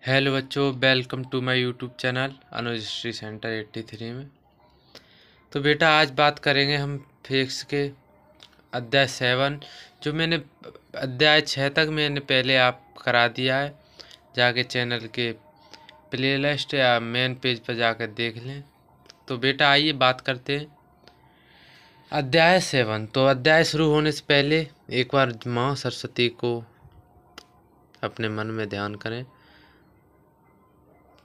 Hello बच्चों, welcome to my YouTube channel Anuj history centre 83 में। तो बेटा आज बात करेंगे हम फिजिक्स के अध्याय 7। जो मैंने अध्याय 6 तक मैंने पहले आप करा दिया है, जाके चैनल के प्लेलिस्ट या मेन पेज पर जाकर देख लें। तो बेटा आइए बात करते हैं अध्याय 7। तो अध्याय शुरू होने से पहले एक बार माँ सरस्वती को अपने मन में ध्यान करें।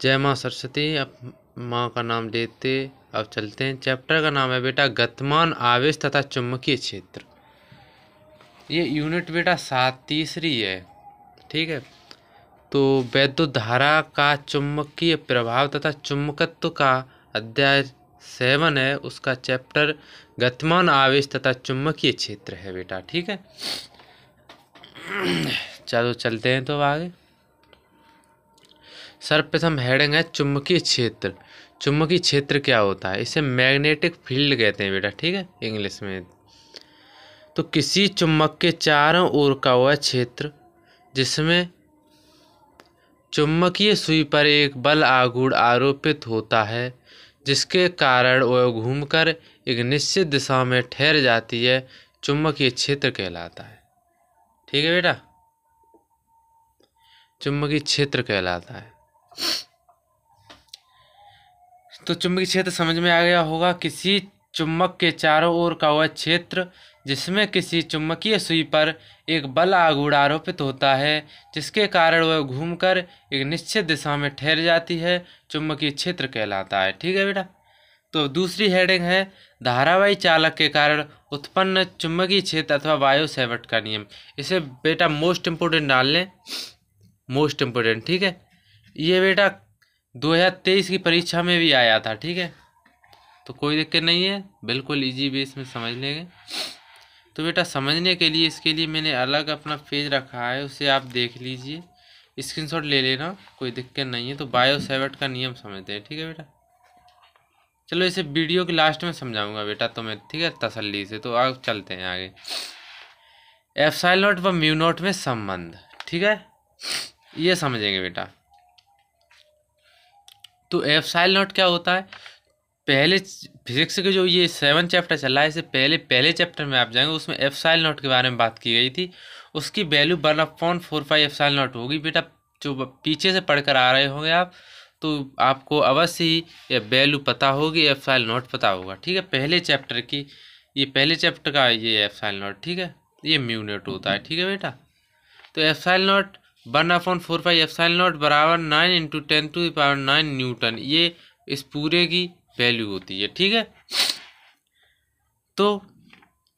जय माँ सरस्वती। अब माँ का नाम लेते अब चलते हैं। चैप्टर का नाम है बेटा गतिमान आवेश तथा चुंबकीय क्षेत्र। ये यूनिट बेटा 7 है, ठीक है। तो वैद्युत धारा का चुंबकीय प्रभाव तथा चुंबकत्व का अध्याय 7 है, उसका चैप्टर गतिमान आवेश तथा चुंबकीय क्षेत्र है बेटा, ठीक है। चलो चलते हैं तो आगे। सर्वप्रथम हेडिंग है चुंबकीय क्षेत्र। चुंबकीय क्षेत्र क्या होता है? इसे मैग्नेटिक फील्ड कहते हैं बेटा, ठीक है, इंग्लिश में। तो किसी चुंबक के चारों ओर का वह क्षेत्र जिसमें चुंबकीय सुई पर एक बल आघूर्ण आरोपित होता है, जिसके कारण वह घूमकर एक निश्चित दिशा में ठहर जाती है, चुंबकीय क्षेत्र कहलाता है, ठीक है बेटा। चुंबकीय क्षेत्र कहलाता है। तो चुंबकीय क्षेत्र समझ में आ गया होगा। किसी चुंबक के चारों ओर का वह क्षेत्र जिसमें किसी चुंबकीय सुई पर एक बल आघूर्ण आरोपित होता है, जिसके कारण वह घूमकर एक निश्चित दिशा में ठहर जाती है, चुंबकीय क्षेत्र कहलाता है, ठीक है बेटा। तो दूसरी हेडिंग है धारावाही चालक के कारण उत्पन्न चुंबकीय क्षेत्र अथवा बायो सेवर्ट का नियम। इसे बेटा मोस्ट इम्पोर्टेंट डाल लें, मोस्ट इम्पोर्टेंट, ठीक है। ये बेटा 2023 की परीक्षा में भी आया था, ठीक है। तो कोई दिक्कत नहीं है, बिल्कुल इजी बेस में समझ लेंगे। तो बेटा समझने के लिए इसके लिए मैंने अलग अपना पेज रखा है, उसे आप देख लीजिए, स्क्रीनशॉट ले लेना, कोई दिक्कत नहीं है। तो बायो सेवर्ट का नियम समझते हैं, ठीक है बेटा। चलो इसे वीडियो के लास्ट में समझाऊंगा बेटा तुम्हें, ठीक है, तसल्ली से। तो अब चलते हैं आगे। एप्सिलॉन नॉट व म्यू नॉट में संबंध, ठीक है, ये समझेंगे बेटा। तो एप्सिलॉन नॉट क्या होता है? पहले फिजिक्स के जो ये 7 चैप्टर चल रहा है, इससे पहले चैप्टर में आप जाएंगे, उसमें एप्सिलॉन नॉट के बारे में बात की गई थी। उसकी वैल्यू 1/4 एप्सिलॉन नॉट होगी बेटा। जो पीछे से पढ़कर आ रहे होंगे आप, तो आपको अवश्य ही ये वैल्यू पता होगी, एप्सिलॉन नॉट पता होगा, ठीक है। पहले चैप्टर की, ये पहले चैप्टर का ये एप्सिलॉन नॉट, ठीक है, ये म्यू नॉट होता है, ठीक है बेटा। तो एप्सिलॉन नॉट 1/4 एप्सिलॉन नॉट बराबर 9 × 10⁹ न्यूटन, ये इस पूरे की वैल्यू होती है, ठीक है। तो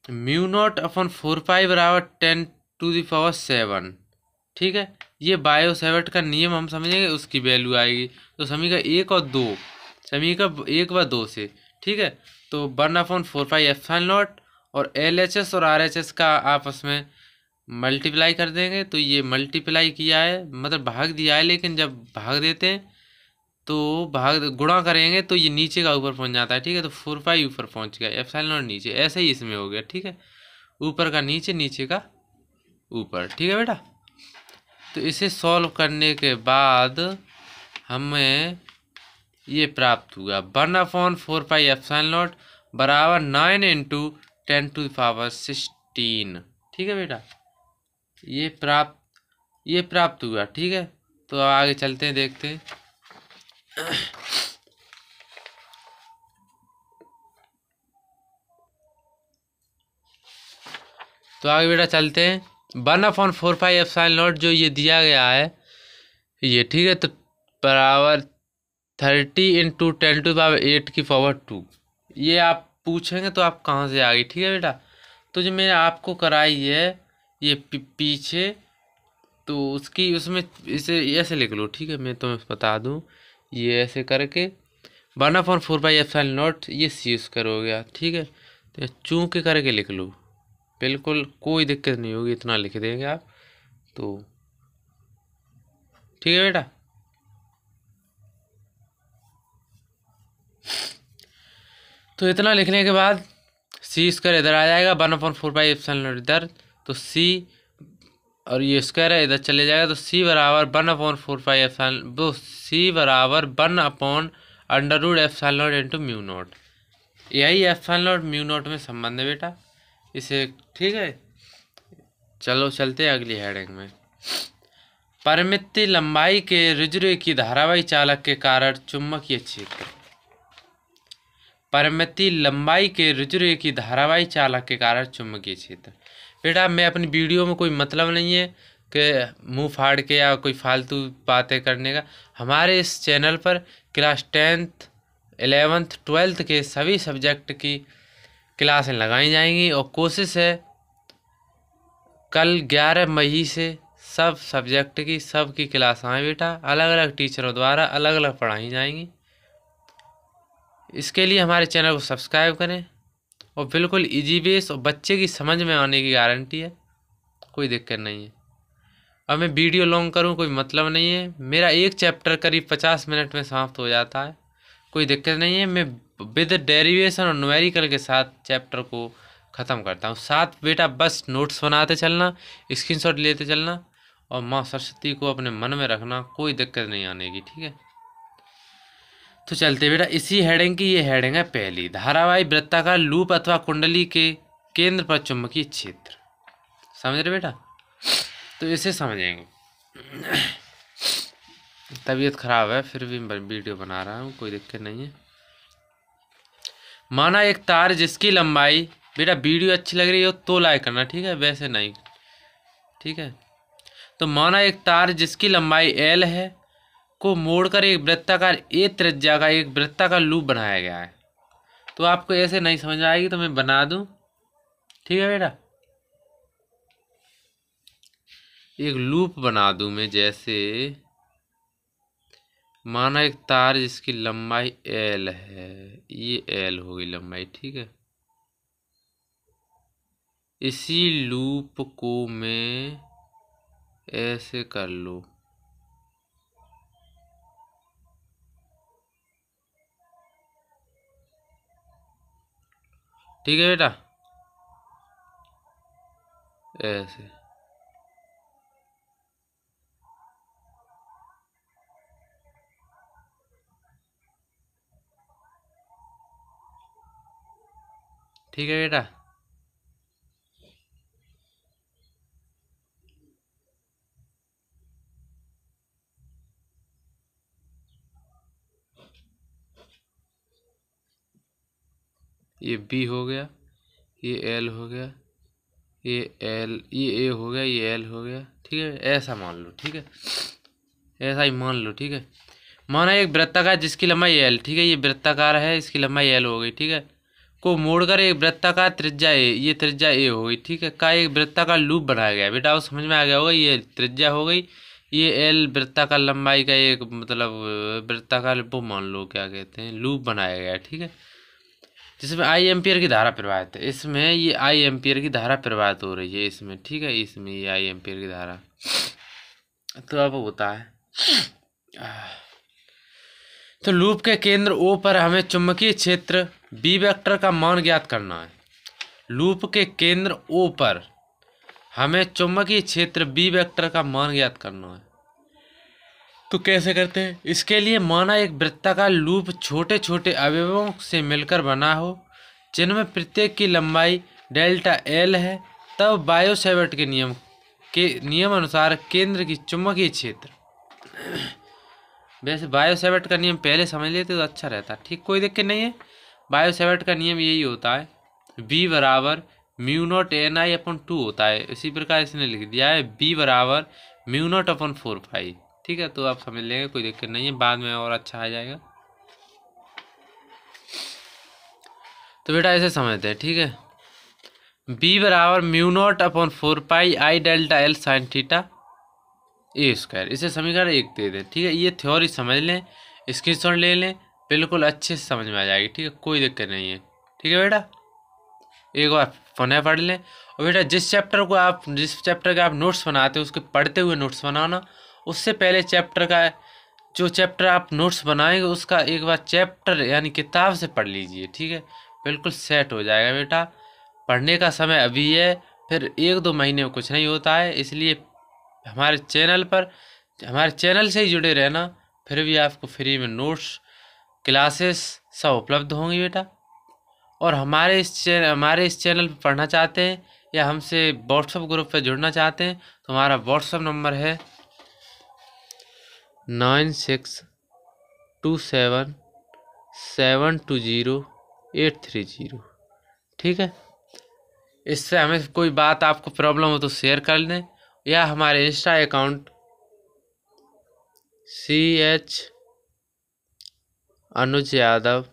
म्यू नॉट अपन 4 पाई बराबर 10⁷, ठीक है। ये बायो सेवर्ट का नियम हम समझेंगे, उसकी वैल्यू आएगी। तो समीकरण 1 और 2, समीकरण 1 व 2 से, ठीक है। तो 1/4 एप्सिलॉन नॉट और LHS और RHS का आपस में मल्टीप्लाई कर देंगे। तो ये मल्टीप्लाई किया है, मतलब भाग दिया है, लेकिन जब भाग देते हैं तो भाग गुणा करेंगे तो ये नीचे का ऊपर पहुंच जाता है, ठीक है। तो 4 पाई ऊपर पहुंच गया, एप्सिलॉन नॉट नीचे, ऐसे ही इसमें हो गया, ठीक है। ऊपर का नीचे, नीचे का ऊपर, ठीक है बेटा। तो इसे सॉल्व करने के बाद हमें ये प्राप्त हुआ 1/4 एप्सिलॉन नॉट बराबर 9 × 10⁻16, ठीक है बेटा। ये प्राप्त हुआ, ठीक है। तो आगे चलते हैं, देखते हैं। तो आगे बेटा चलते हैं। 1/4 एप्सिलॉन नॉट जो ये दिया गया है ये, ठीक है, तो बराबर 30 × 10⁸²। ये आप पूछेंगे तो आप कहाँ से आ गई, ठीक है बेटा। तो जो मैंने आपको कराई है ये पीछे, तो उसमें इसे ऐसे लिख लो, ठीक है। मैं तुम्हें बता दूं, ये ऐसे करके 1/4 एप्सिलॉन नॉट ये C² हो गया, ठीक है। तो चूं के करके लिख लो, बिल्कुल कोई दिक्कत नहीं होगी, इतना लिख देंगे आप तो, ठीक है बेटा। तो इतना लिखने के बाद C² इधर आ जाएगा, 1/4 एप्सिलॉन नॉट इधर, तो C और ये स्क्वायर है इधर चले जाएगा, तो सी बराबर 1/4 पाई एप्सिलॉन, वो सी बराबर 1/√एप्सिलॉन नॉट इंटू म्यू नॉट। यही एप्सिलॉन नॉट म्यू नॉट में संबंध है बेटा इसे, ठीक है। चलो चलते हैं अगली हेडिंग में। परिमित लंबाई के रुझान की धारावाही चालक के कारण चुंबकीय क्षेत्र। परिमित लंबाई के रुझान की धारावाही चालक के कारण चुंबकीय क्षेत्र। बेटा मैं अपनी वीडियो में कोई मतलब नहीं है कि मुंह फाड़ के या कोई फालतू बातें करने का। हमारे इस चैनल पर क्लास 10th 11th 12th के सभी सब्जेक्ट की क्लासें लगाई जाएंगी और कोशिश है कल 11 मई से सब सब्जेक्ट की सब की क्लास आए बेटा, अलग अलग टीचरों द्वारा अलग अलग पढ़ाई जाएंगी। इसके लिए हमारे चैनल को सब्सक्राइब करें और बिल्कुल इजी बेस और बच्चे की समझ में आने की गारंटी है, कोई दिक्कत नहीं है। अब मैं वीडियो लॉन्ग करूं कोई मतलब नहीं है, मेरा एक चैप्टर करीब 50 मिनट में समाप्त हो जाता है, कोई दिक्कत नहीं है। मैं विद डेरिवेशन और न्यूमेरिकल के साथ चैप्टर को ख़त्म करता हूँ। साथ बेटा बस नोट्स बनाते चलना, स्क्रीनशॉट लेते चलना और माँ सरस्वती को अपने मन में रखना, कोई दिक्कत नहीं आने की, ठीक है। तो चलते बेटा इसी हेडिंग की, ये हेडिंग है पहली, धारावाही वृत्ताकार लूप अथवा कुंडली के केंद्र पर चुंबकीय क्षेत्र। समझ रहे बेटा, तो इसे समझेंगे। तबीयत खराब है फिर भी वीडियो बना रहा हूँ, कोई दिक्कत नहीं है। माना एक तार जिसकी लंबाई, बेटा वीडियो अच्छी लग रही हो तो लाइक करना, ठीक है, वैसे नहीं, ठीक है। तो माना एक तार जिसकी लंबाई L है को मोड़कर एक वृत्ताकार ए त्रिज्या का एक वृत्ताकार लूप बनाया गया है। तो आपको ऐसे नहीं समझ आएगी तो मैं बना दूं, ठीक है बेटा। एक लूप बना दूं मैं, जैसे माना एक तार जिसकी लंबाई L है, ये L होगी लंबाई, ठीक है। इसी लूप को मैं ऐसे कर लूं, ठीक है बेटा, ऐसे। ठीक है बेटा, ये B हो गया, ये L हो गया, ये L, ये A हो गया, ये L हो गया, ठीक है। ऐसा मान लो, ठीक है, ऐसा ही मान लो, ठीक है। माना एक वृत्ताकार जिसकी लंबाई L, ठीक है, ये वृत्ताकार है, इसकी लंबाई L हो गई, ठीक है, को मोड़कर एक वृत्ताकार त्रिज्या A, ये त्रिज्या A हो गई, ठीक है, का एक वृत्ताकार लूप बनाया गया। बेटा वो समझ में आ गया होगा, ये त्रिज्या हो गई, ये L वृत्ताकार लंबाई का एक मतलब वृत्ताकार वो मान लो क्या कहते हैं लूप बनाया गया, ठीक है, जिसमें I एम्पियर की धारा प्रवाहित है। इसमें ये I एम्पियर की धारा प्रवाहित हो रही है इसमें, ठीक है, इसमें ये I एम्पियर की धारा। तो अब होता है, तो लूप के केंद्र O पर हमें चुंबकीय क्षेत्र B वेक्टर का मान ज्ञात करना है। लूप के केंद्र O पर हमें चुंबकीय क्षेत्र B वेक्टर का मान ज्ञात करना है। तो कैसे करते हैं, इसके लिए माना एक वृत्ताकार लूप छोटे छोटे अवयवों से मिलकर बना हो, जिनमें प्रत्येक की लंबाई डेल्टा L है। तब बायो-सैवर्ट के नियम अनुसार केंद्र की चुंबकीय क्षेत्र, वैसे बायो-सैवर्ट का नियम पहले समझ लेते तो अच्छा रहता, ठीक, कोई दिक्कत नहीं है। बायो-सैवर्ट का नियम यही होता है, B बराबर म्यू नॉट NI/2 होता है। इसी प्रकार इसने लिख दिया है B बराबर म्यू नॉट अपॉन 4 पाई, ठीक है। तो आप समझ लेंगे, कोई दिक्कत नहीं है, बाद में और अच्छा आ जाएगा। तो बेटा ऐसे समझते हैं, ठीक है, B बराबर mu not upon 4 pi I delta L sine theta A square, इसे समीकरण 1 दे दें, ठीक है। ये थ्योरी समझ लें, स्क्रीनशॉट ले लें, बिल्कुल अच्छे से समझ में आ जाएगी, ठीक है, कोई दिक्कत नहीं है, ठीक है बेटा। एक बार पुनः पढ़ लें। और बेटा जिस चैप्टर के आप नोट्स बनाते हो उसके पढ़ते हुए नोट्स बनाना, उससे पहले चैप्टर का जो चैप्टर आप नोट्स बनाएंगे उसका एक बार चैप्टर यानी किताब से पढ़ लीजिए, ठीक है, बिल्कुल सेट हो जाएगा बेटा। पढ़ने का समय अभी है, फिर 1-2 महीने में कुछ नहीं होता है, इसलिए हमारे चैनल से ही जुड़े रहना। फिर भी आपको फ्री में नोट्स, क्लासेस सब उपलब्ध होंगी बेटा। और हमारे इस चैनल पर पढ़ना चाहते हैं या हमसे व्हाट्सएप ग्रुप पर जुड़ना चाहते हैं तो हमारा व्हाट्सएप नंबर है 9627720830। ठीक है, इससे हमें कोई बात आपको प्रॉब्लम हो तो शेयर कर लें, या हमारे इंस्टा अकाउंट CH अनुज यादव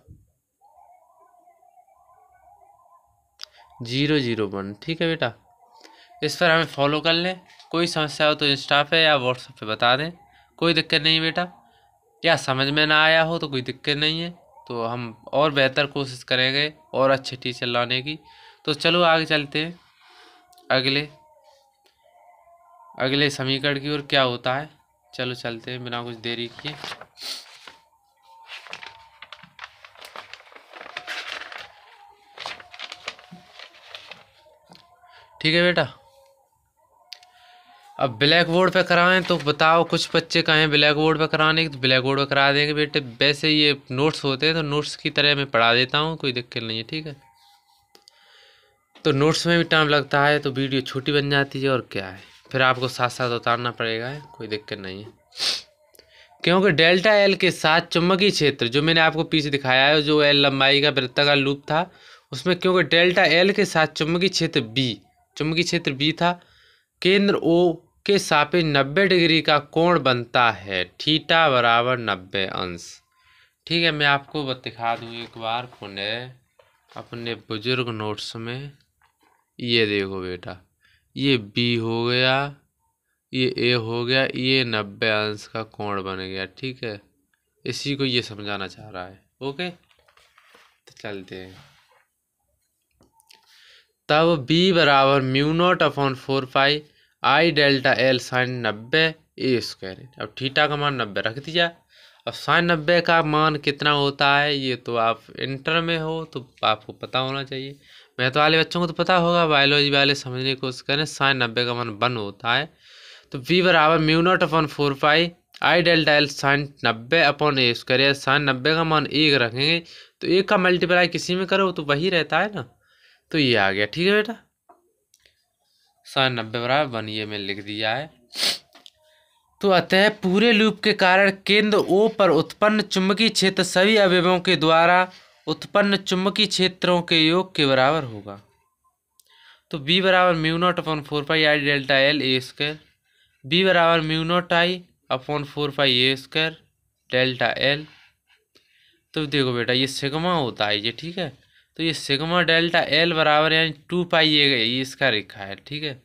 001। ठीक है बेटा, इस पर हमें फॉलो कर लें। कोई समस्या हो तो इंस्टा पे या व्हाट्सएप पे बता दें, कोई दिक्कत नहीं बेटा। या समझ में ना आया हो तो कोई दिक्कत नहीं है, तो हम और बेहतर कोशिश करेंगे और अच्छे टीचर लाने की। तो चलो आगे चलते हैं अगले समीकरण की ओर क्या होता है। चलो चलते हैं बिना कुछ देरी किए। ठीक है बेटा, अब ब्लैक बोर्ड पे कराएं तो बताओ, कुछ बच्चे कहें ब्लैक बोर्ड पे कराने की तो ब्लैक बोर्ड पे करा देंगे बेटे। वैसे ये नोट्स होते हैं तो नोट्स की तरह मैं पढ़ा देता हूँ, कोई दिक्कत नहीं है। ठीक है, तो नोट्स में भी टाइम लगता है तो वीडियो छोटी बन जाती है, और क्या है, फिर आपको साथ साथ उतारना पड़ेगा, कोई दिक्कत नहीं है। क्योंकि डेल्टा एल के साथ चुंबकीय क्षेत्र जो मैंने आपको पीछे दिखाया है, जो एल लंबाई का वृत्ताकार लूप था, उसमें क्योंकि डेल्टा एल के साथ चुंबकीय क्षेत्र बी था, केंद्र ओ के सापेक्ष 90 डिग्री का कोण बनता है, थीटा बराबर 90 अंश। ठीक है, मैं आपको दिखा दूँ एक बार पुनः अपने बुजुर्ग नोट्स में। ये देखो बेटा, ये बी हो गया, ये ए हो गया, ये 90 अंश का कोण बन गया। ठीक है, इसी को ये समझाना चाह रहा है। ओके, तो चलते हैं। तब बी बराबर mu not upon 4 pi I delta L sign 90 A square. अब थीटा का मान 90 रख दिया। अब साइन 90 का मान कितना होता है, ये तो आप इंटर में हो तो आपको पता होना चाहिए। मैथ वाले बच्चों को तो पता होगा, बायोलॉजी वाले समझने की कोशिश करें। साइन 90 का मान 1 होता है, तो v बराबर mu not upon 4 pi I delta L sign 90 upon A square. Sign 90 का मान 1 रखेंगे तो 1 का मल्टीप्लाई किसी में करो तो वही रहता है ना, तो ये आ गया। ठीक है बेटा, साइन 90 बराबर 1 ये मैंने लिख दिया है। तो अतः पूरे लूप के कारण केंद्र O पर उत्पन्न चुंबकीय क्षेत्र सभी अवयवों के द्वारा उत्पन्न चुंबकीय क्षेत्रों के योग के बराबर होगा। तो b बराबर mu not upon 4 pi I delta L A square, b बराबर mu naught I upon 4 pi A square delta L. तो देखो बेटा, ये सिग्मा होता है ये। ठीक है, तो ये सिग्मा डेल्टा एल बराबर यानी 2 पाई ये इसका रेखा है। ठीक है,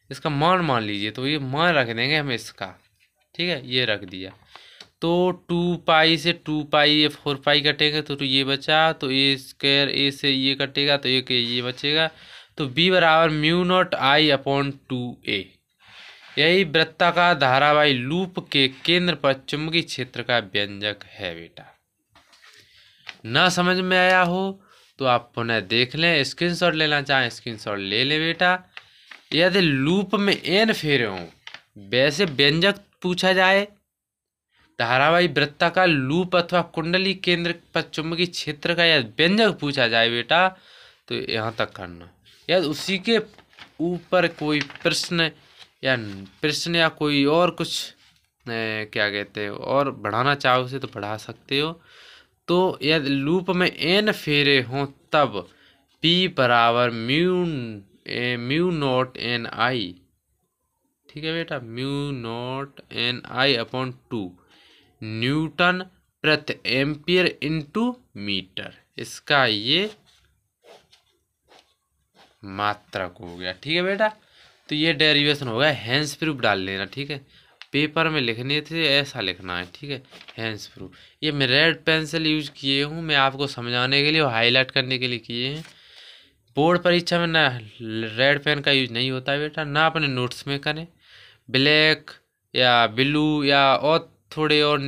इसका मान लीजिए, तो ये मान रख देंगे हम इसका। ठीक है, ये रख दिया, तो 2 पाई से 2 पाई ये 4 पाई कटेगा तो ये बचा, तो ए स्क्वायर ए से ये कटेगा तो एक ये बचेगा। तो b बराबर mu naught I upon 2a। यही वृत्ताकार धारावाही लूप के केंद्र पर चुंबकीय क्षेत्र का व्यंजक है बेटा। ना समझ में आया हो तो आप पुनः देख लें, स्क्रीनशॉट लेना चाहें स्क्रीनशॉट ले लें बेटा। यदि लूप में n फेरे हों, वैसे व्यंजक पूछा जाए, धारावाही वृत्ताकार लूप अथवा कुंडली केंद्र पर चुंबकीय क्षेत्र का यदि व्यंजक पूछा जाए बेटा, तो यहाँ तक करना। यदि उसी के ऊपर कोई प्रश्न या कोई और कुछ क्या कहते हैं और बढ़ाना चाहो उसे तो बढ़ा सकते हो। तो यदि लूप में n फेरे हों तब p बराबर म्यू नॉट एन आई। ठीक है बेटा, mu not an I upon 2 Newton प्रति एम्पियर इंटू मीटर, इसका ये मात्रक हो गया। ठीक है बेटा, तो ये डेरिवेशन हो गया। हेंस प्रूफ डाल लेना। ठीक है, पेपर में लिखने थे ऐसा लिखना है। ठीक है, हेंस प्रूफ। ये मैं रेड पेंसिल यूज किए हूँ, मैं आपको समझाने के लिए और हाईलाइट करने के लिए किए हैं। बोर्ड परीक्षा में ना रेड पेन का यूज नहीं होता है बेटा, ना अपने नोट्स में करें। ब्लैक या ब्लू या और थोड़े और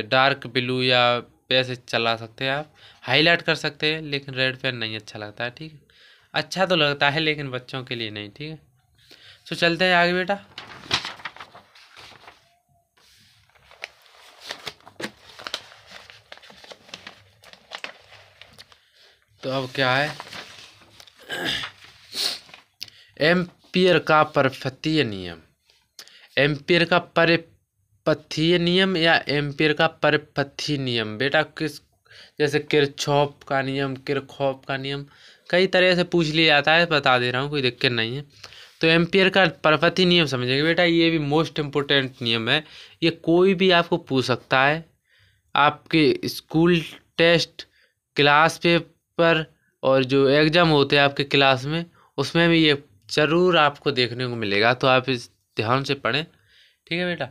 डार्क ब्लू या वैसे चला सकते हैं आप, हाईलाइट कर सकते हैं, लेकिन रेड पेन नहीं अच्छा लगता है। ठीक है, अच्छा तो लगता है लेकिन बच्चों के लिए नहीं। ठीक है, तो चलते हैं आगे बेटा। तो अब क्या है, एम्पियर का परिपथीय नियम, एम्पियर का परिपथीय नियम या एम्पियर का परिपथीय नियम बेटा किस, जैसे किरचॉफ का नियम, किरचॉफ का नियम कई तरह से पूछ लिया जाता है, बता दे रहा हूँ, कोई दिक्कत नहीं है। तो एम्पियर का परिपथीय नियम समझेंगे बेटा, ये भी मोस्ट इम्पोर्टेंट नियम है, ये कोई भी आपको पूछ सकता है, आपके स्कूल टेस्ट, क्लास पेपर और जो एग्जाम होते हैं आपके क्लास में, उसमें भी ये जरूर आपको देखने को मिलेगा, तो आप इस ध्यान से पढ़ें, ठीक है बेटा।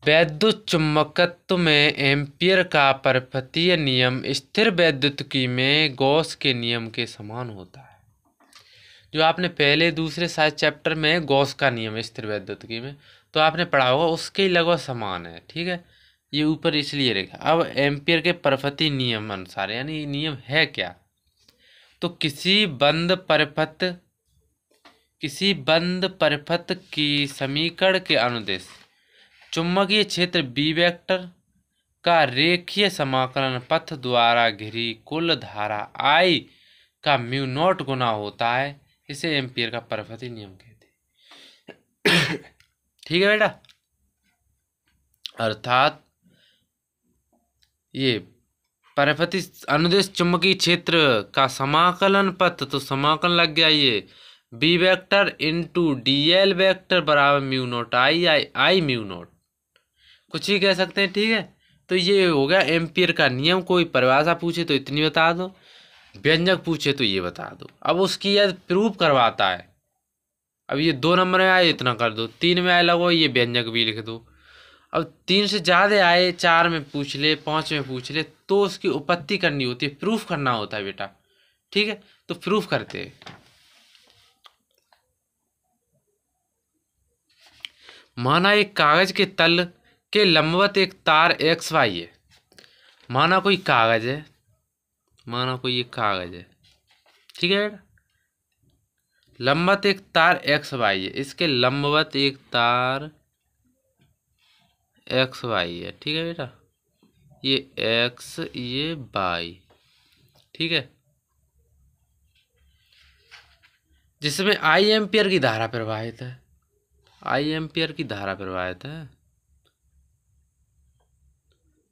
वैद्युत चुम्बकत्व में एम्पियर का परिपथीय नियम स्थिर वैद्युतिकी में गॉस के नियम के समान होता है। जो आपने पहले दूसरे शायद चैप्टर में गॉस का नियम स्थिर वैद्युतिकी में तो आपने पढ़ा होगा, उसके लगभग समान है, ठीक है, ये ऊपर इसलिए रहेगा। अब एम्पियर के परिपथीय नियम अनुसार, यानी नियम है क्या, तो किसी बंद परिपथ की समीकरण के अनुदेश चुंबकीय क्षेत्र बी वेक्टर का रेखीय समाकलन पथ द्वारा घिरी कुल धारा I का म्यू नॉट गुना होता है, इसे एम्पियर का परिपथीय नियम कहते हैं। ठीक है बेटा, अर्थात ये परिपथीय अनुदेश चुंबकीय क्षेत्र का समाकलन पथ, तो समाकलन लग गया ये B vector into DL vector बराबर mu naught I mu naught, कुछ ही कह सकते हैं, ठीक है। तो ये हो गया एम्पियर का नियम। कोई परिभाषा पूछे तो इतनी बता दो, व्यंजक पूछे तो ये बता दो। अब उसकी यदि प्रूफ करवाता है, अब ये 2 नंबर में आए इतना कर दो, 3 में आए लगो ये व्यंजक भी लिख दो, अब 3 से ज़्यादा आए, 4 में पूछ ले, 5 में पूछ ले, तो उसकी उपपत्ति करनी होती है, प्रूफ करना होता है बेटा, ठीक है। तो प्रूफ करते हैं। माना एक कागज के तल के लंबवत एक तार XY है, माना कोई कागज है, माना कोई एक कागज है, ठीक है बेटा, लंबवत एक तार XY है, इसके लंबवत एक तार XY है, ठीक है बेटा, ये X ये Y, ठीक है, जिसमें I एम्पियर की धारा प्रवाहित है, I एम्पियर की धारा प्रवाहित है,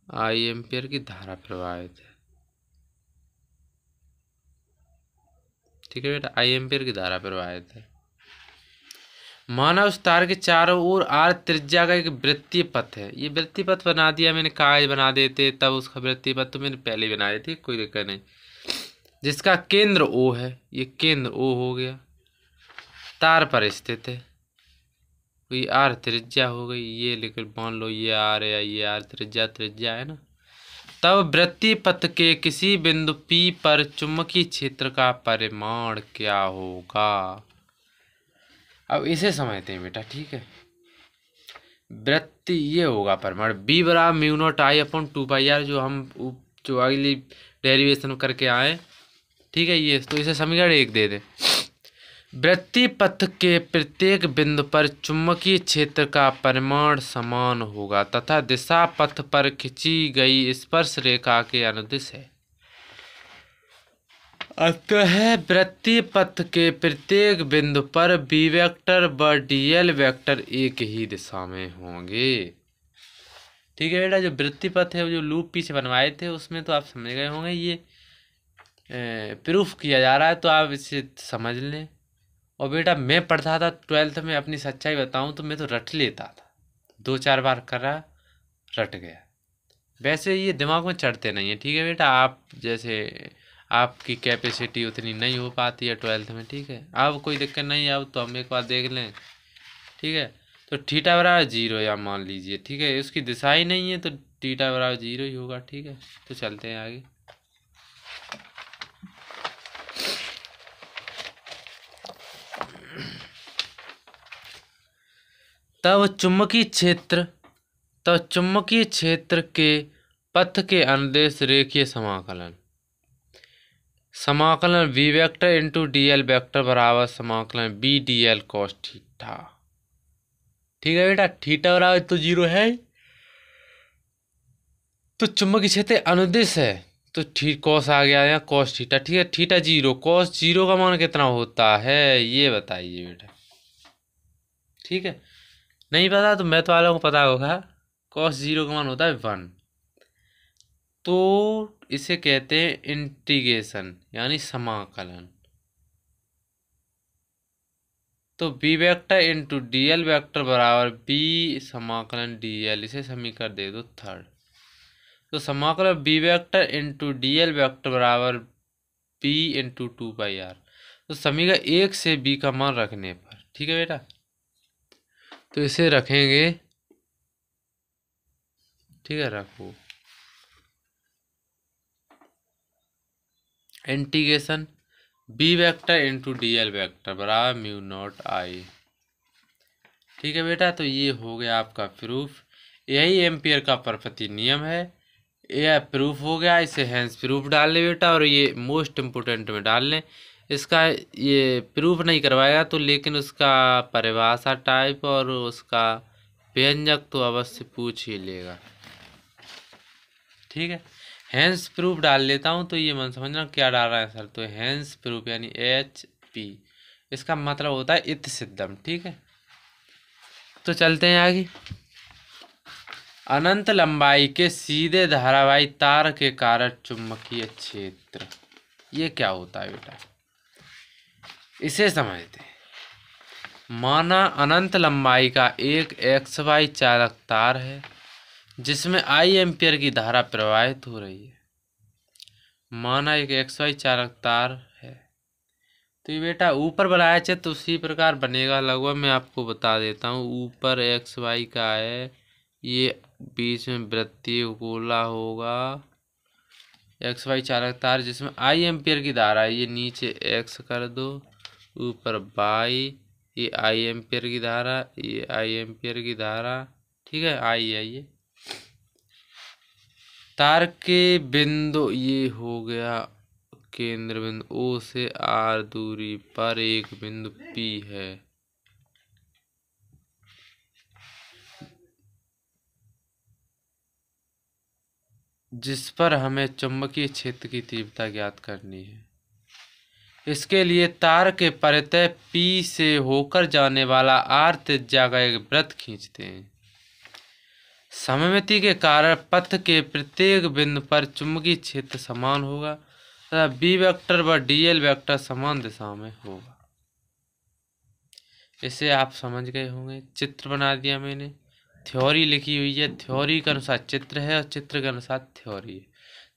I एम्पियर की धारा प्रवाहित है, ठीक है बेटा, I एम्पियर की धारा प्रवाहित है। माना उस तार के चारों ओर R त्रिज्या का एक वृत्तीय पथ है, ये वृत्तीय पथ बना दिया मैंने, कागज बना देते तब उसका वृत्तीय पथ तो मैंने पहले बनाए थे, कोई दिक्कत नहीं, जिसका केंद्र O है, ये केंद्र O हो गया, तार पर स्थित है, कोई R त्रिज्या हो गई, ये लिख मान लो ये R है, ये R त्रिज्या है ना। तब वृत्तीय पथ के किसी बिंदु P पर चुंबकीय क्षेत्र का परिमाण क्या होगा। अब इसे समझते हैं बेटा, ठीक है। वृत्ति ये होगा परिमाण B बराबर mu not I upon 2πr, जो हम जो अगली डेरिवेशन करके आए, ठीक है, ये तो इसे समीकरण 1 दे दे। वृत्तीय पथ के प्रत्येक बिंदु पर चुंबकीय क्षेत्र का परिमाण समान होगा तथा दिशा पथ पर खींची गई स्पर्श रेखा के अनुदिश है। अतः वृत्तीय पथ के प्रत्येक बिंदु पर B वेक्टर व DL वेक्टर एक ही दिशा में होंगे, ठीक है बेटा। जो वृत्तीय पथ है, जो लूप पीछे बनवाए थे उसमें तो आप समझ गए होंगे, ये प्रूफ किया जा रहा है, तो आप इसे समझ लें। और बेटा मैं पढ़ता था 12th में, अपनी सच्चाई बताऊं तो मैं तो रट लेता था, 2-4 बार करा रट गया। वैसे ये दिमाग में चढ़ते नहीं है, ठीक है बेटा, आप जैसे आपकी कैपेसिटी उतनी नहीं हो पाती है 12th में, ठीक है। अब कोई दिक्कत नहीं है, अब तो हम एक बार देख लें, ठीक है। तो थीटा बराबर 0 या मान लीजिए, ठीक है, उसकी दिशा ही नहीं है तो थीटा बराबर 0 ही होगा, ठीक है। तो चलते हैं आगे। तब चुंबकीय क्षेत्र के पथ के अनुदेश रेखीय समाकलन V vector into DL vector बराबर समाकलन B DL cos थीटा, ठीक है बेटा। थीटा बराबर तो 0 है, तो चुंबकीय क्षेत्र अनुदिश है, तो ठीक कॉस आ गया यहाँ कॉस थीटा, ठीक है, थीटा जीरो, कॉस जीरो का मान कितना होता है ये बताइए बेटा। ठीक है, नहीं पता तो मैथ वालों को पता होगा, कॉस जीरो का मान होता है 1। तो इसे कहते हैं इंटीग्रेशन यानी समाकलन। तो B vector into D L vector बराबर बी समाकलन डी एल, इसे समीकरण दे दो थर्ड। तो समाकलन B vector into D L vector बराबर बी इंटू 2 पाई आर। तो समीकरण 1 से बी का मान रखने पर, ठीक है बेटा, तो इसे रखेंगे, ठीक है, रखो integration B vector into D L vector बराबर म्यू नॉट आई। ठीक है बेटा, तो ये हो गया आपका प्रूफ। यही एम्पियर का परपति नियम है। यह प्रूफ हो गया, इसे हैंस प्रूफ डाल ले बेटा, और ये मोस्ट इम्पोर्टेंट में डाल लें। इसका ये प्रूफ नहीं करवाएगा तो, लेकिन उसका परिभाषा टाइप और उसका व्यंजक तो अवश्य पूछ ही लेगा। ठीक है, हैंस प्रूफ डाल लेता हूँ, तो ये मन समझना क्या डाल रहा है सर। तो हैंस प्रूफ यानी HP, इसका मतलब होता है इत सिद्धम। ठीक है, तो चलते हैं आगे। अनंत लंबाई के सीधे धारावाही तार के कारण चुंबकीय क्षेत्र, ये क्या होता है बेटा, इसे समझते हैं। माना अनंत लंबाई का एक XY चालक तार है जिसमें I एम्पियर की धारा प्रवाहित हो रही है। माना एक XY चालक तार है, तो ये बेटा ऊपर बनाया चाहिए तो उसी प्रकार बनेगा लगभग। मैं आपको बता देता हूँ, ऊपर XY का है, ये बीच में वृत्तीय गोला होगा, XY चालक तार जिसमें I एम्पियर की धारा है, ये नीचे X कर दो, ऊपर Y, ये I एम्पियर की धारा, ये I एम्पियर की धारा, ठीक है, I है ये। तार के बिंदु ये हो गया केंद्र बिंदु, O से R दूरी पर एक बिंदु P है, जिस पर हमें चुंबकीय क्षेत्र की तीव्रता ज्ञात करनी है। इसके लिए तार के परितः P से होकर जाने वाला R त्रिज्या का एक वृत्त खींचते हैं। सममिति के कारण पथ के प्रत्येक बिंदु पर चुंबकीय क्षेत्र समान होगा तथा बी वेक्टर व डीएल वेक्टर समान दिशा में होगा। इसे आप समझ गए होंगे, चित्र बना दिया मैंने, थ्योरी लिखी हुई है, थ्योरी के अनुसार चित्र है और चित्र के अनुसार थ्योरी है।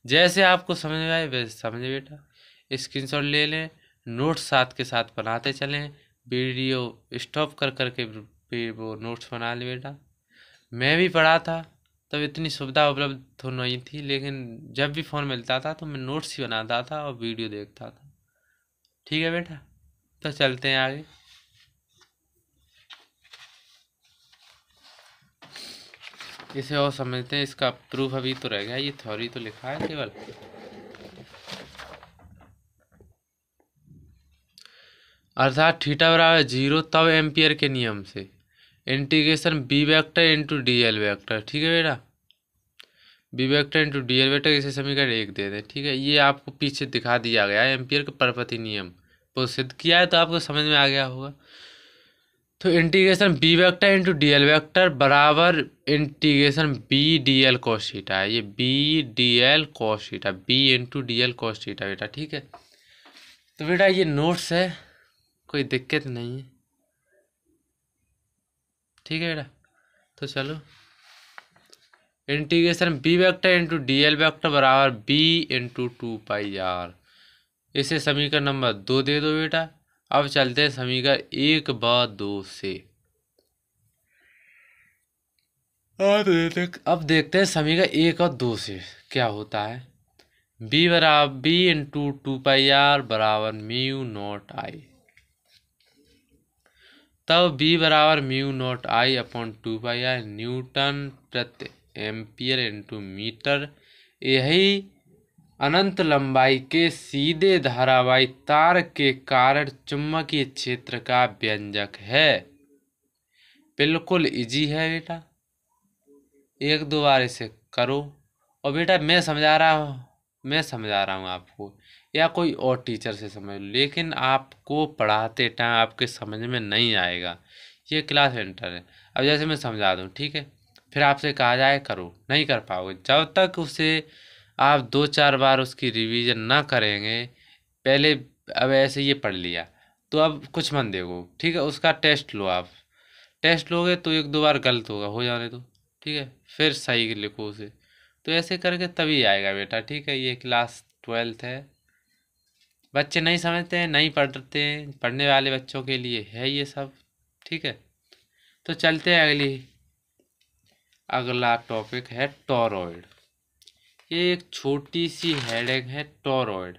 जैसे आपको समझ में आए वैसे समझे बेटा। स्क्रीनशॉट ले लें, नोट्स साथ के साथ बनाते चलें, वीडियो स्टॉप कर करके वो नोट्स बना ले बेटा। मैं भी पढ़ा था तब इतनी सुविधा उपलब्ध तो नहीं थी, लेकिन जब भी फ़ोन मिलता था तो मैं नोट्स ही बनाता था और वीडियो देखता था। ठीक है बेटा, तो चलते हैं आगे। इसे और समझते हैं, इसका प्रूफ अभी तो रह गया, ये थ्योरी तो लिखा है केवल। अर्थात थीटा बराबर 0 तब एम्पियर के नियम से integration B vector into D L vector, ठीक है बेटा, B vector into D L vector, इसे समीकरण 1 दे दें। ठीक है, ये आपको पीछे दिखा दिया गया है, एम्पियर का परपति नियम को सिद्ध किया है तो आपको समझ में आ गया होगा। तो integration B vector into D L vector बराबर integration B D L cos theta है, ये B D L cos theta, B into D L cos theta बेटा। ठीक है, तो बेटा ये नोट्स है, कोई दिक्कत नहीं है। ठीक है बेटा, तो चलो integration B vector into D L vector बराबर बी इंटू 2 पाई आर, इसे समीकरण नंबर 2 दे दो बेटा। अब चलते हैं समीकरण 1 व 2 से। अब देखते हैं समीकरण 1 और 2 से क्या होता है। बी बराबर बी इंटू 2 पाई आर बराबर म्यू नॉट आई, तब बी बराबर mu naught I upon 2 pi R newton प्रति एम्पियर इंटू मीटर। यही अनंत लंबाई के सीधे धारावाही तार के कारण चुंबकीय क्षेत्र का व्यंजक है। बिल्कुल इजी है बेटा, एक दो बार इसे करो। और बेटा मैं समझा रहा हूँ, मैं समझा रहा हूँ आपको, या कोई और टीचर से समझ लो, लेकिन आपको पढ़ाते टाइम आपके समझ में नहीं आएगा। ये क्लास सेंटर है। अब जैसे मैं समझा दूँ, ठीक है, फिर आपसे कहा जाए करो, नहीं कर पाओगे। जब तक उसे आप 2-4 बार उसकी रिवीजन ना करेंगे, पहले अब ऐसे ये पढ़ लिया तो अब कुछ मत देखो, ठीक है, उसका टेस्ट लो आप। टेस्ट लोगे तो 1-2 बार गलत होगा, हो जाने दो, ठीक है, फिर सही लिखो उसे। तो ऐसे करके तभी आएगा बेटा, ठीक है। ये क्लास 12th है। बच्चे नहीं समझते हैं, नहीं पढ़ते हैं, पढ़ने वाले बच्चों के लिए है ये सब, ठीक है। तो चलते हैं अगला टॉपिक है टोरॉइड। ये एक छोटी सी हेडिंग है, टोरॉइड,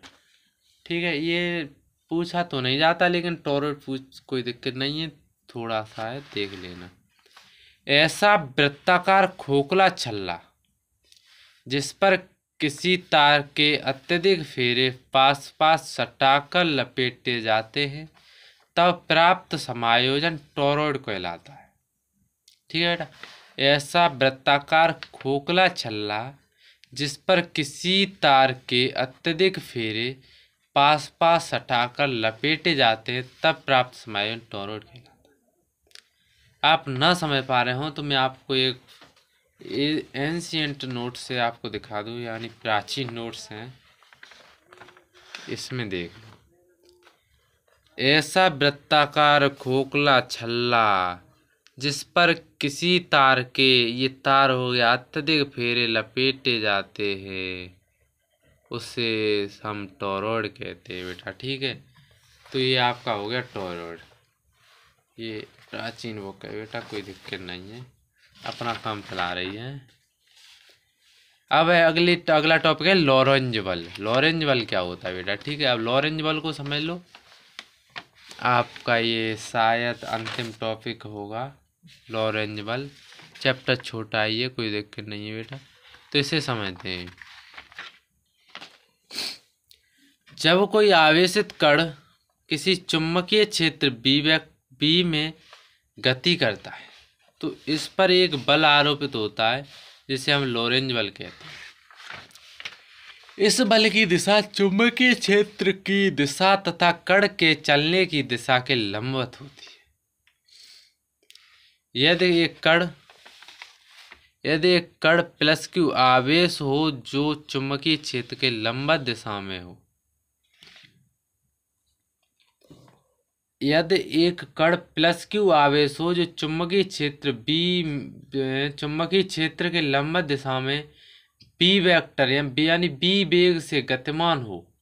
ठीक है। ये पूछा तो नहीं जाता, लेकिन टोरॉइड पूछ कोई दिक्कत नहीं है, थोड़ा सा है, देख लेना। ऐसा वृत्ताकार खोखला छल्ला जिस पर किसी तार के अत्यधिक फेरे पास पास सटाकर लपेटे जाते हैं, तब प्राप्त समायोजन टोरॉइड कहलाता है, ठीक है बेटा। ऐसा वृत्ताकार खोखला छल्ला जिस पर किसी तार के अत्यधिक फेरे पास पास सटाकर लपेटे जाते हैं, तब प्राप्त समायोजन टोरॉइड कहलाता है। आप न समझ पा रहे हो तो मैं आपको एक एंशियंट नोट से आपको दिखा दूँ, यानी प्राचीन नोट्स हैं, इसमें देख लो। ऐसा वृत्ताकार खोखला छल्ला जिस पर किसी तार के, ये तार हो गया, अत्यधिक फेरे लपेटे जाते हैं, उसे हम टोरॉइड कहते हैं बेटा, ठीक है। तो ये आपका हो गया टोरॉइड। ये प्राचीन बुक है बेटा, कोई दिक्कत नहीं है, अपना काम चला रही है। अब है अगला टॉपिक है लॉरेंज बल। लॉरेंज बल क्या होता है बेटा, ठीक है। अब लॉरेंज बल को समझ लो, आपका ये शायद अंतिम टॉपिक होगा। लॉरेंज बल चैप्टर छोटा है, ये कोई दिक्कत नहीं है बेटा, तो इसे समझते हैं। जब कोई आवेशित कण किसी चुंबकीय क्षेत्र बी में गति करता है, तो इस पर एक बल आरोपित होता है, जिसे हम लॉरेंज बल कहते हैं। इस बल की दिशा चुंबकीय क्षेत्र की दिशा तथा कण के चलने की दिशा के लंबवत होती है। यदि एक कण प्लस क्यू आवेश हो जो चुंबकीय क्षेत्र के लंबवत दिशा में हो, यदि एक कण प्लस क्यू आवेश हो जो चुंबकीय क्षेत्र के लंबवत दिशा में बी वेक्टर यानी बी वेग से गतिमान हो,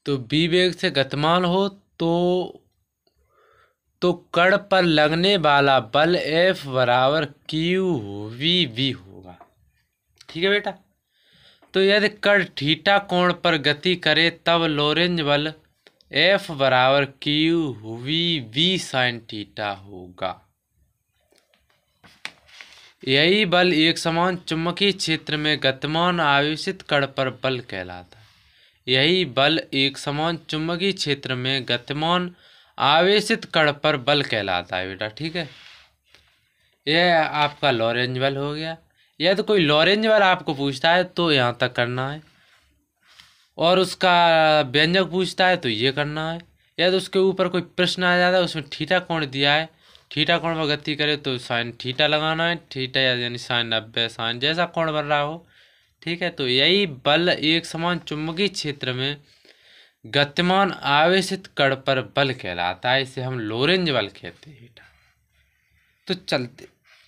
तो बी वेग से गतिमान हो तो कण पर लगने वाला बल F बराबर QVB होगा, ठीक है बेटा। तो यदि कण थीटा कोण पर गति करे, तब लॉरेंज बल F बराबर QVB साइन थीटा होगा। यही बल एक समान चुंबकीय क्षेत्र में गतिमान आवेशित कण पर बल कहलाता है। यही बल एक समान चुंबकीय क्षेत्र में गतिमान आवेशित कण पर बल कहलाता है बेटा, ठीक है। यह आपका लॉरेंज बल हो गया। यदि कोई लॉरेंज बल आपको पूछता है तो यहाँ तक करना है, और उसका व्यंजक पूछता है तो ये करना है। यदि उसके ऊपर कोई प्रश्न आ जाता है, उसमें थीटा कोण दिया है, थीटा कोण पर गति करे तो साइन थीटा लगाना है, थीटा यानी साइन 90, साइन जैसा कोण बन रहा हो, ठीक है। तो यही बल एक समान चुंबकीय क्षेत्र में गतिमान आवेशित कण पर बल कहलाता है, इसे हम लॉरेंज बल कहते हैं बेटा। तो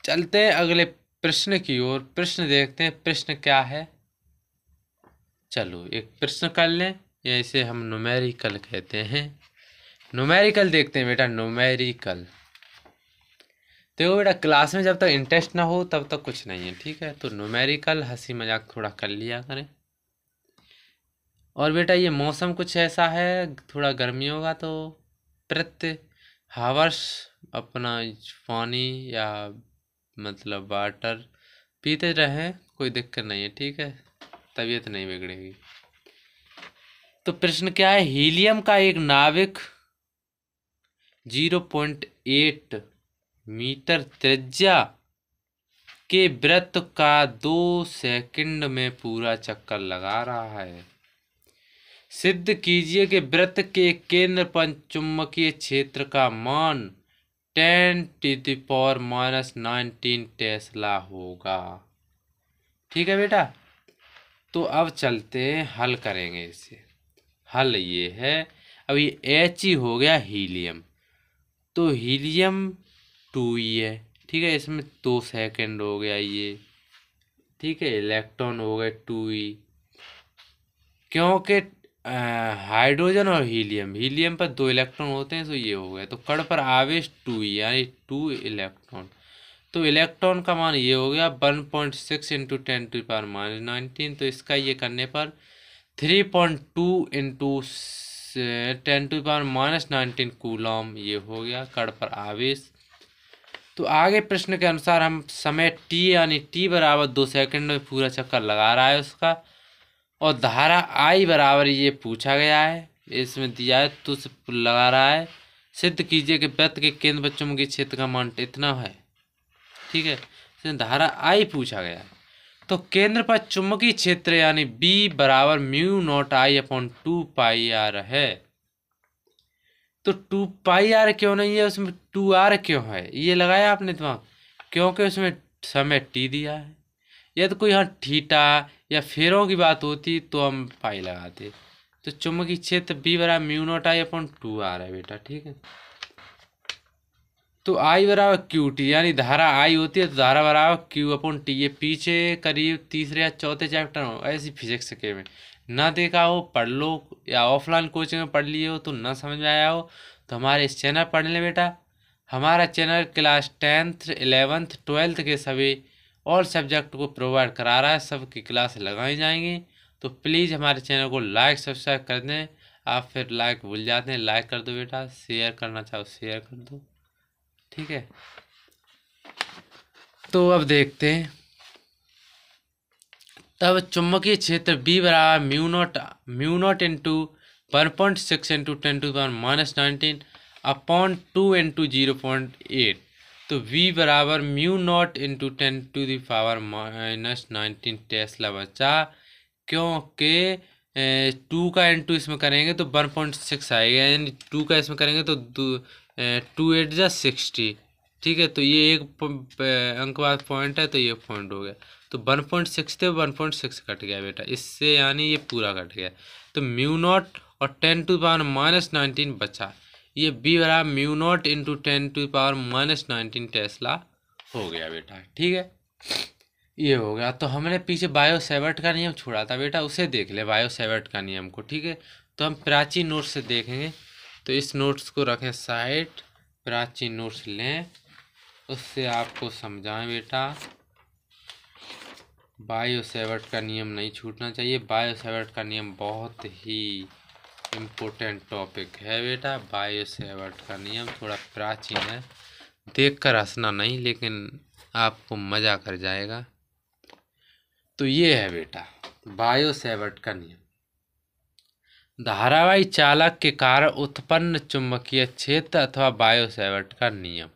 चलते हैं अगले प्रश्न की ओर। प्रश्न देखते हैं, प्रश्न क्या है। चलो एक प्रश्न कर लें, या इसे हम न्यूमेरिकल कहते हैं। न्यूमेरिकल देखते हैं बेटा, न्यूमेरिकल। देखो बेटा, क्लास में जब तक इंटरेस्ट ना हो तब तक कुछ नहीं है, ठीक है। तो न्यूमेरिकल हंसी मजाक थोड़ा कर लिया करें। और बेटा ये मौसम कुछ ऐसा है, थोड़ा गर्मियों का, तो प्रति हावर्स अपना पानी या मतलब वाटर पीते रहें, कोई दिक्कत नहीं है, ठीक है, तबीयत नहीं बिगड़ेगी। तो प्रश्न क्या है, हीलियम का एक नाभिक 0.8 मीटर त्रिज्या के वृत्त का 2 सेकंड में पूरा चक्कर लगा रहा है। सिद्ध कीजिए कि वृत्त के केंद्र पर चुंबकीय क्षेत्र का मान 10⁻⁻19 टेस्ला होगा। ठीक है बेटा, तो अब चलते हैं हल करेंगे इसे। हल ये है, अब ये H ही हो गया हीलियम, तो हीलियम 2E है। ठीक है, इसमें 2 सेकंड हो गया ये। ठीक है, इलेक्ट्रॉन हो गए 2E, क्योंकि हाइड्रोजन और हीलियम पर 2 इलेक्ट्रॉन होते हैं, तो ये हो गया। तो कण पर आवेश 2E यानी 2 इलेक्ट्रॉन। तो इलेक्ट्रॉन का मान ये हो गया 1.6 इंटू 10⁻⁻19। तो इसका ये करने पर 3.2 इंटू 10⁻⁻19 कूलम ये हो गया कण पर आवेश। तो आगे प्रश्न के अनुसार हम समय t यानी t बराबर 2 सेकंड में पूरा चक्कर लगा रहा है उसका, और धारा I बराबर ये पूछा गया है, इसमें दिया है तो लगा रहा है। सिद्ध कीजिए कि वृत्त के केंद्र पर चुंबकीय क्षेत्र का मान इतना है। ठीक है, इसमें धारा I पूछा गया है। तो केंद्र पर चुंबकीय क्षेत्र यानी B बराबर μ0I/2πr है। तो 2πr क्यों नहीं है उसमें, 2r क्यों है, ये लगाया आपने दिमाग? क्योंकि उसमें समय t दिया है। यदि कोई यहाँ थीटा या फेरों की बात होती तो हम पाई लगाते। तो चुंबकीय क्षेत्र B बराबर μ0I/2r है बेटा। ठीक है, तो I बराबर QT यानी धारा I होती है, तो धारा बराबर Q/T। ये पीछे करीब तीसरे या चौथे चैप्टर हो ऐसी फिजिक्स के में ना देखा हो, पढ़ लो, या ऑफलाइन कोचिंग में पढ़ लिए हो तो ना समझ में आया हो तो हमारे इस चैनल पढ़ लें बेटा। हमारा channel class 10th 11th 12th के सभी और सब्जेक्ट को प्रोवाइड करा रहा है, सबकी क्लास लगाई जाएंगी। तो प्लीज़ हमारे चैनल को लाइक सब्सक्राइब कर दें। आप फिर लाइक भूल जाते हैं, लाइक कर दो बेटा, शेयर करना चाहो शेयर कर दो। ठीक है, तो अब देखते हैं। तब चुंबकीय क्षेत्र B बराबर mu not into 1.6 into 10⁻⁻19 upon 2 into 0.8। तो V बराबर μ0 इंटू 10⁻⁻19 टेस्ला बचा, क्योंकि 2 का इंटू इसमें करेंगे तो 1.6 आएगा, यानी 2 का इसमें करेंगे तो 2 8 जा 60। ठीक है, तो ये एक अंक बाद पॉइंट है, तो ये पॉइंट हो गया। तो 1.6 थे 1.6 कट गया बेटा इससे, यानी ये पूरा कट गया। तो μ0 और 10⁻⁻19 बचा। ये B बराबर μ0 इंटू 10⁻⁻19 टेस्ला हो गया बेटा। ठीक है, ये हो गया। तो हमने पीछे बायो सेवर्ट का नियम छोड़ा था बेटा, उसे देख ले बायो सेवर्ट का नियम को। ठीक है, तो हम प्राचीन नोट्स से देखेंगे। तो इस नोट्स को रखें साइड, प्राचीन नोट्स लें, उससे आपको समझाएं बेटा। बायो सेवर्ट का नियम नहीं छूटना चाहिए। बायो सेवर्ट का नियम बहुत ही इम्पोर्टेंट टॉपिक है बेटा। बायो सेवर्ट का नियम थोड़ा प्राचीन है, देखकर हंसना नहीं, लेकिन आपको मज़ा कर जाएगा। तो ये है बेटा बायो सेवर्ट का नियम। धारावाही चालक के कारण उत्पन्न चुंबकीय क्षेत्र अथवा बायो सेवर्ट का नियम।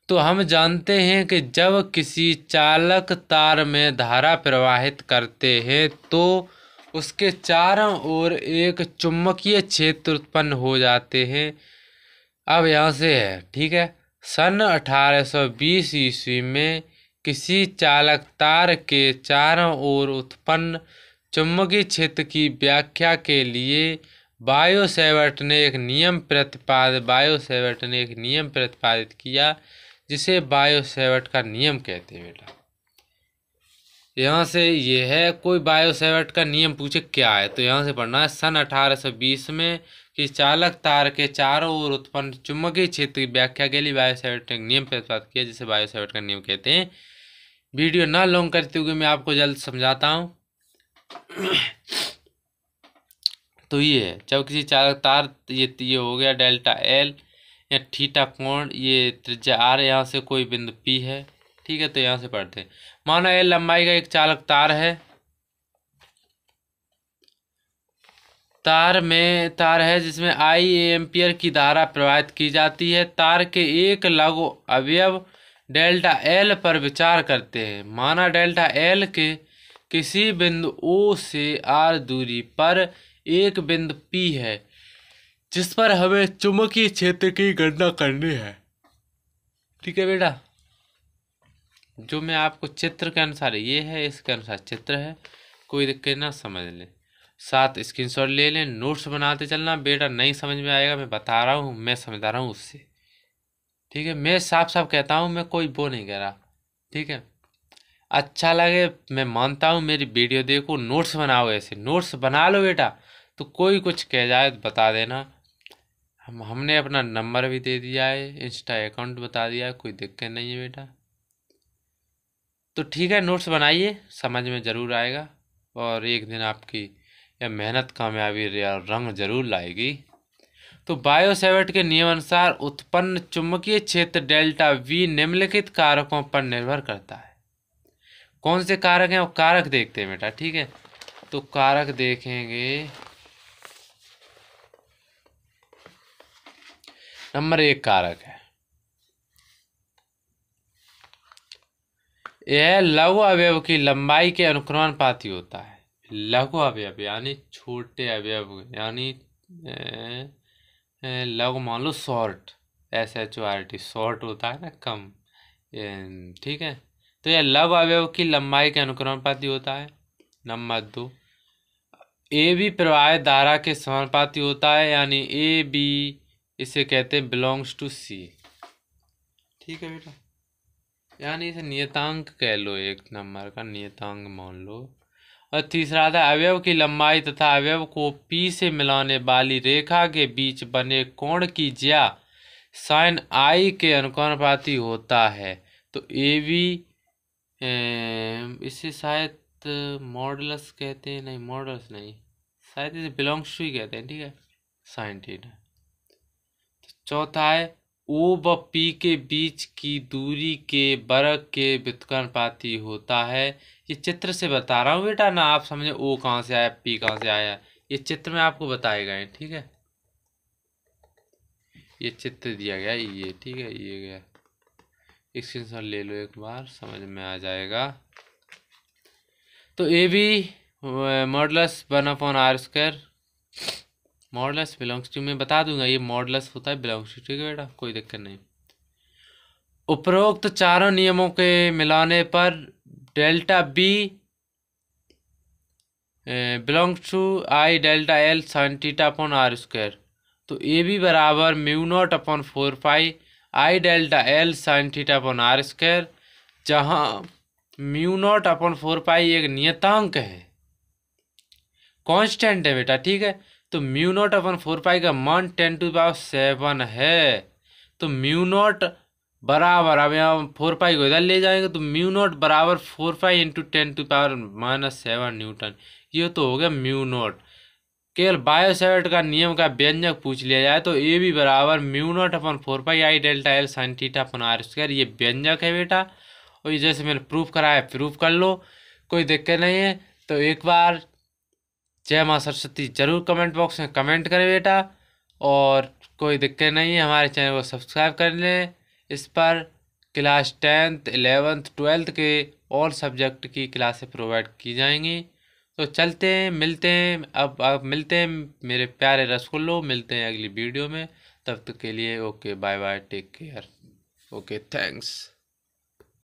तो हम जानते हैं कि जब किसी चालक तार में धारा प्रवाहित करते हैं तो उसके चारों ओर एक चुंबकीय क्षेत्र उत्पन्न हो जाते हैं। अब यहाँ से है, ठीक है, सन 1820 ईस्वी में किसी चालक तार के चारों ओर उत्पन्न चुंबकीय क्षेत्र की व्याख्या के लिए बायो सेवर्ट ने एक नियम प्रतिपादित किया, जिसे बायो सेवर्ट का नियम कहते हैं बेटा। यहाँ से ये है, कोई बायो सेवर्ट का नियम पूछे क्या है तो यहाँ से पढ़ना है। सन 1820 में कि चालक तार के चारों ओर उत्पन्न चुंबकीय क्षेत्र की व्याख्या के लिए बायो सेवर्ट ने एक नियम प्रतिपादित किया, जिसे बायो सेवर्ट का नियम कहते हैं। वीडियो ना लॉन्ग करते हुए मैं आपको जल्द समझाता हूँ। तो ये है, जब किसी चालक तार ये हो गया डेल्टा एल या थीटा कोण, ये त्रिज्या आर, यहाँ से कोई बिंदु पी है। ठीक है, तो यहाँ से पढ़ते हैं। माना एल लंबाई का एक चालक तार है, तार है जिसमें I एम्पियर की धारा प्रवाहित की जाती है। तार के एक लघु अवयव डेल्टा एल पर विचार करते हैं। माना डेल्टा एल के किसी बिंदु ओ से आर दूरी पर एक बिंदु पी है जिस पर हमें चुंबकीय क्षेत्र की गणना करनी है। ठीक है बेटा, जो मैं आपको चित्र के अनुसार ये है, इसके अनुसार चित्र है, कोई दिक्कत ना, समझ लें। साथ स्क्रीनशॉट ले लें, नोट्स बनाते चलना बेटा। नहीं समझ में आएगा मैं बता रहा हूँ, मैं समझा रहा हूँ उससे। ठीक है, मैं साफ साफ कहता हूँ, मैं कोई वो नहीं कह रहा। ठीक है, अच्छा लगे मैं मानता हूँ, मेरी वीडियो देखो, नोट्स बनाओ, ऐसे नोट्स बना लो बेटा। तो कोई कुछ कह जाए तो बता देना। हमने अपना नंबर भी दे दिया है, इंस्टा अकाउंट बता दिया है, कोई दिक्कत नहीं है बेटा। तो ठीक है, नोट्स बनाइए, समझ में ज़रूर आएगा और एक दिन आपकी यह मेहनत कामयाबी रंग जरूर लाएगी। तो बायो सेवर्ट के नियम अनुसार उत्पन्न चुंबकीय क्षेत्र डेल्टा वी निम्नलिखित कारकों पर निर्भर करता है। कौन से कारक हैं वो कारक देखते हैं बेटा। ठीक है, तो कारक देखेंगे। नंबर 1 कारक है, यह लघु अवयव की लंबाई के अनुक्रमानुपाती होता है। लघु अवयव यानी छोटे अवयव, यानी लघु मान लो शॉर्ट, SHORT, शॉर्ट होता है ना, कम। ठीक है, तो यह लघु अवयव की लंबाई के अनुक्रमानुपाती होता है। नंबर 2, ए बी प्रवाहित धारा के समानुपाती होता है, यानी ए बी इसे कहते हैं बिलोंग्स टू सी। ठीक है बेटा, यानी इसे नियतांक कह लो, एक नंबर का नियतांक मान लो। और तीसरा था अवयव की लंबाई तथा अवयव को पी से मिलाने वाली रेखा के बीच बने कोण की ज्या साइन आई के अनुपाती होता है। तो ए बी इसे शायद मॉडुलस कहते हैं, नहीं मॉडुलस नहीं, शायद इसे बिलोंग्स टू ही कहते हैं। ठीक है, साइन थीटा। तो चौथा है ओ व पी के बीच की दूरी के वर्ग के व्युत्क्रमानुपाती होता है। ये चित्र से बता रहा हूँ बेटा ना, आप समझे ओ कहाँ से आया पी कहाँ से आया, ये चित्र में आपको बताए गए। ठीक है, ये चित्र दिया गया ये। ठीक है, ये गया, स्क्रीनशॉट ले लो एक बार, समझ में आ जाएगा। तो A B modulus 1/r², modulus belongs to, मैं बता दूंगा ये मॉडुलस होता है बिलोंग्स टू। ठीक है बेटा, कोई दिक्कत नहीं। उपरोक्त चारों नियमों के मिलाने पर delta B belongs to I delta L sine theta upon r²। तो ए बी बराबर μ0/4π I delta L sine theta upon r², जहाँ μ0/4π एक नियतांक है, कांस्टेंट है बेटा। ठीक है, तो μ0/4π का मान 10⁷ है। तो μ0 बराबर, अब यहाँ 4π को इधर ले जाएंगे तो μ0 बराबर 4π इंटू 10⁻⁷ न्यूटन। ये तो हो गया μ0। केवल बायो सेवर्ट का नियम का व्यंजक पूछ लिया जाए तो ए बी बराबर μ0/4π I delta L sine theta upon r², ये व्यंजक है बेटा। और ये जैसे मैंने प्रूफ कराया, प्रूफ कर लो, कोई दिक्कत नहीं है। तो एक बार जय माँ सरस्वती जरूर कमेंट बॉक्स में कमेंट करें बेटा, और कोई दिक्कत नहीं है, हमारे चैनल को सब्सक्राइब कर लें। इस पर क्लास 10th 11th 12th के ऑल सब्जेक्ट की क्लासें प्रोवाइड की जाएंगी। तो चलते हैं, मिलते हैं, अब मिलते हैं मेरे प्यारे रसगुल्लो, मिलते हैं अगली वीडियो में। तब तक के लिए okay, bye bye, take care, okay, thanks.